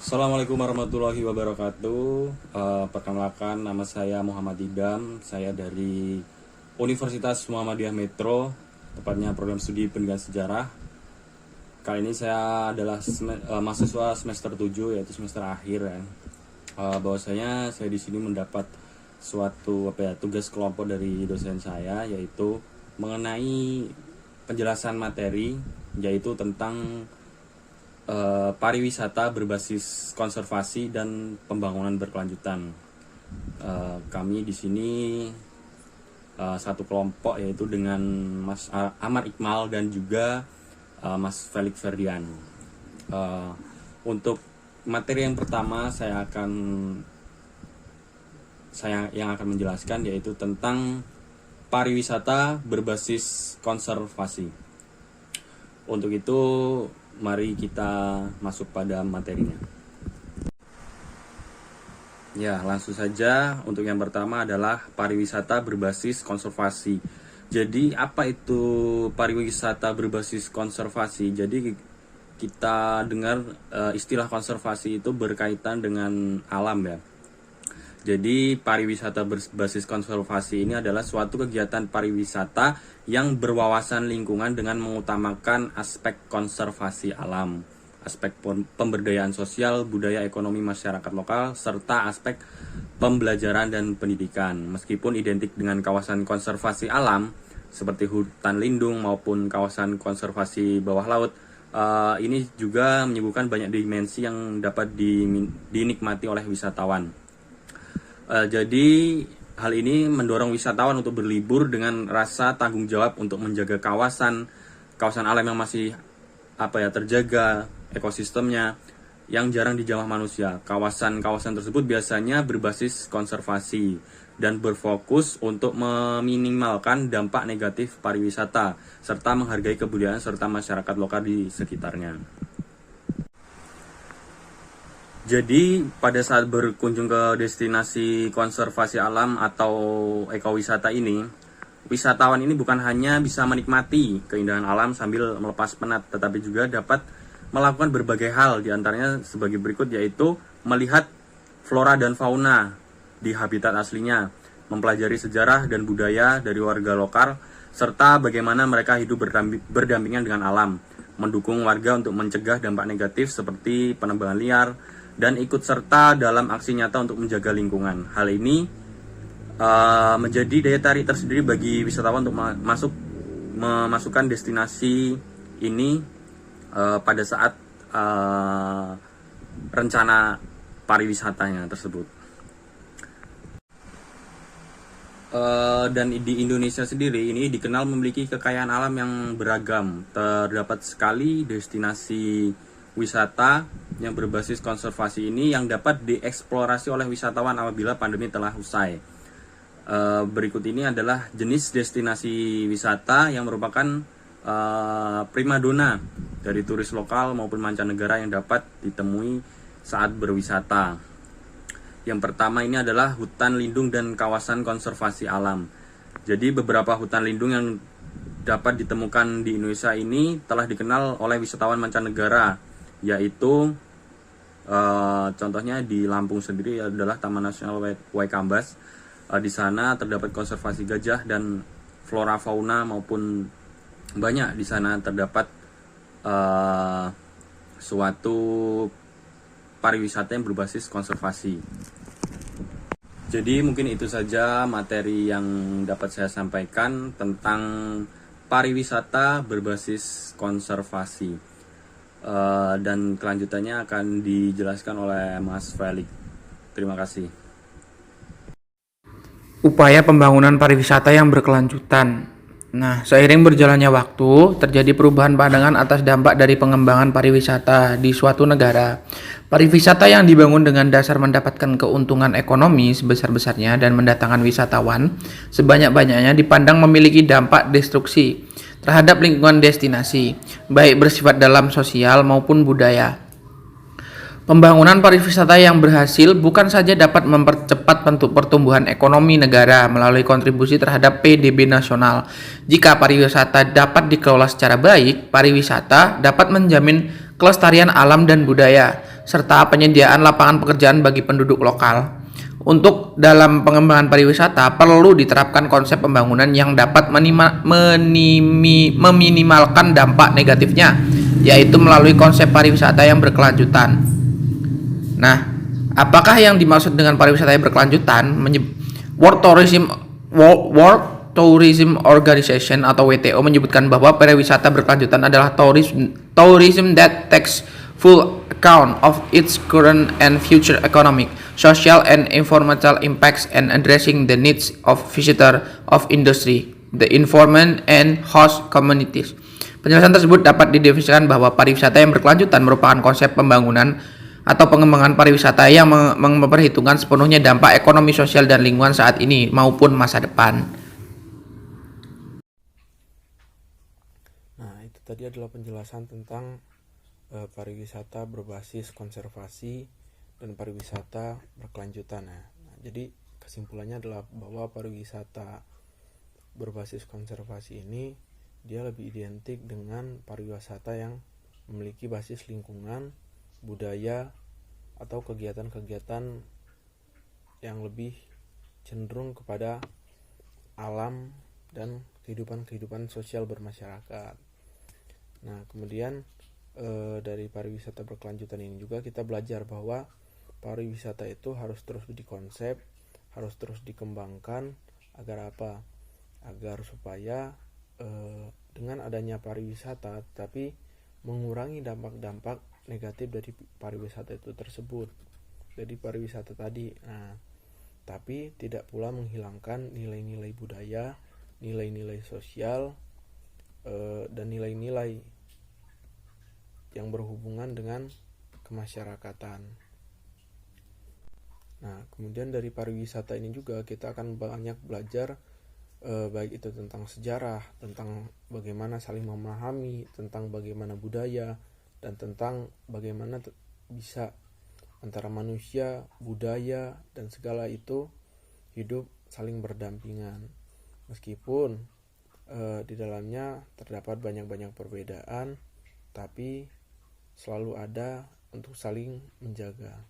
Assalamualaikum warahmatullahi wabarakatuh. Perkenalkan, nama saya Muhammad Idam. Saya dari Universitas Muhammadiyah Metro, tepatnya program studi pendidikan sejarah. Kali ini saya adalah mahasiswa semester 7, yaitu semester akhir ya. Bahwasanya saya di sini mendapat suatu tugas kelompok dari dosen saya, yaitu mengenai penjelasan materi, yaitu tentang pariwisata berbasis konservasi dan pembangunan berkelanjutan. Kami di sini satu kelompok, yaitu dengan Mas Amar Iqmal dan juga Mas Felix Ferdian. Untuk materi yang pertama yang akan menjelaskan, yaitu tentang pariwisata berbasis konservasi. Untuk itu, mari kita masuk pada materinya. Ya, langsung saja. Untuk yang pertama adalah pariwisata berbasis konservasi. Jadi, apa itu pariwisata berbasis konservasi? Jadi, kita dengar istilah konservasi itu berkaitan dengan alam ya. Jadi, pariwisata berbasis konservasi ini adalah suatu kegiatan pariwisata yang berwawasan lingkungan dengan mengutamakan aspek konservasi alam, aspek pemberdayaan sosial, budaya ekonomi masyarakat lokal, serta aspek pembelajaran dan pendidikan. Meskipun identik dengan kawasan konservasi alam seperti hutan lindung maupun kawasan konservasi bawah laut, ini juga menyuguhkan banyak dimensi yang dapat dinikmati oleh wisatawan. Jadi hal ini mendorong wisatawan untuk berlibur dengan rasa tanggung jawab untuk menjaga kawasan alam yang masih terjaga ekosistemnya yang jarang dijamah manusia. Kawasan tersebut biasanya berbasis konservasi dan berfokus untuk meminimalkan dampak negatif pariwisata serta menghargai kebudayaan serta masyarakat lokal di sekitarnya. Jadi pada saat berkunjung ke destinasi konservasi alam atau ekowisata ini, wisatawan ini bukan hanya bisa menikmati keindahan alam sambil melepas penat, tetapi juga dapat melakukan berbagai hal, diantaranya sebagai berikut, yaitu melihat flora dan fauna di habitat aslinya, mempelajari sejarah dan budaya dari warga lokal, serta bagaimana mereka hidup berdampingan dengan alam, mendukung warga untuk mencegah dampak negatif seperti penebangan liar, dan ikut serta dalam aksi nyata untuk menjaga lingkungan. Hal ini menjadi daya tarik tersendiri bagi wisatawan untuk memasukkan destinasi ini pada saat rencana pariwisatanya tersebut. Dan di Indonesia sendiri ini dikenal memiliki kekayaan alam yang beragam. Terdapat sekali destinasi wisata yang berbasis konservasi ini yang dapat dieksplorasi oleh wisatawan apabila pandemi telah usai. Berikut ini adalah jenis destinasi wisata yang merupakan primadona dari turis lokal maupun mancanegara yang dapat ditemui saat berwisata. Yang pertama ini adalah hutan lindung dan kawasan konservasi alam. Jadi beberapa hutan lindung yang dapat ditemukan di Indonesia ini telah dikenal oleh wisatawan mancanegara, yaitu contohnya di Lampung sendiri adalah Taman Nasional Waikambas. Di sana terdapat konservasi gajah dan flora fauna maupun banyak di sana terdapat suatu pariwisata yang berbasis konservasi. Jadi mungkin itu saja materi yang dapat saya sampaikan tentang pariwisata berbasis konservasi. Dan kelanjutannya akan dijelaskan oleh Mas Felix. Terima kasih. Upaya pembangunan pariwisata yang berkelanjutan. Nah, seiring berjalannya waktu, terjadi perubahan pandangan atas dampak dari pengembangan pariwisata di suatu negara. Pariwisata yang dibangun dengan dasar mendapatkan keuntungan ekonomi sebesar-besarnya dan mendatangkan wisatawan sebanyak-banyaknya dipandang memiliki dampak destruksi terhadap lingkungan destinasi, baik bersifat dalam sosial maupun budaya. Pembangunan pariwisata yang berhasil bukan saja dapat mempercepat pertumbuhan ekonomi negara melalui kontribusi terhadap PDB nasional. Jika pariwisata dapat dikelola secara baik, pariwisata dapat menjamin kelestarian alam dan budaya, serta penyediaan lapangan pekerjaan bagi penduduk lokal. Untuk dalam pengembangan pariwisata perlu diterapkan konsep pembangunan yang dapat meminimalkan dampak negatifnya, yaitu melalui konsep pariwisata yang berkelanjutan. Nah, apakah yang dimaksud dengan pariwisata yang berkelanjutan? World Tourism Organization atau WTO menyebutkan bahwa pariwisata berkelanjutan adalah tourism that takes full account of its current and future economic, social, and environmental impacts and addressing the needs of visitor, of industry, the environment, and host communities. Penjelasan tersebut dapat didefinisikan bahwa pariwisata yang berkelanjutan merupakan konsep pembangunan atau pengembangan pariwisata yang memperhitungkan sepenuhnya dampak ekonomi, sosial, dan lingkungan saat ini maupun masa depan. Nah, itu tadi adalah penjelasan tentang pariwisata berbasis konservasi dan pariwisata berkelanjutan. Nah, jadi kesimpulannya adalah bahwa pariwisata berbasis konservasi ini dia lebih identik dengan pariwisata yang memiliki basis lingkungan, budaya, atau kegiatan-kegiatan yang lebih cenderung kepada alam dan kehidupan sosial bermasyarakat. Nah, kemudian dari pariwisata berkelanjutan ini juga kita belajar bahwa pariwisata itu harus terus dikonsep, harus terus dikembangkan agar apa? Agar supaya dengan adanya pariwisata tapi mengurangi dampak-dampak negatif dari pariwisata itu tersebut. Jadi pariwisata tadi, tapi tidak pula menghilangkan nilai-nilai budaya, nilai-nilai sosial, dan nilai-nilai yang berhubungan dengan kemasyarakatan. Nah, kemudian dari pariwisata ini juga kita akan banyak belajar baik itu tentang sejarah, tentang bagaimana saling memahami, tentang bagaimana budaya, dan tentang bagaimana bisa antara manusia, budaya, dan segala itu hidup saling berdampingan. Meskipun di dalamnya terdapat banyak-banyak perbedaan, tapi selalu ada untuk saling menjaga.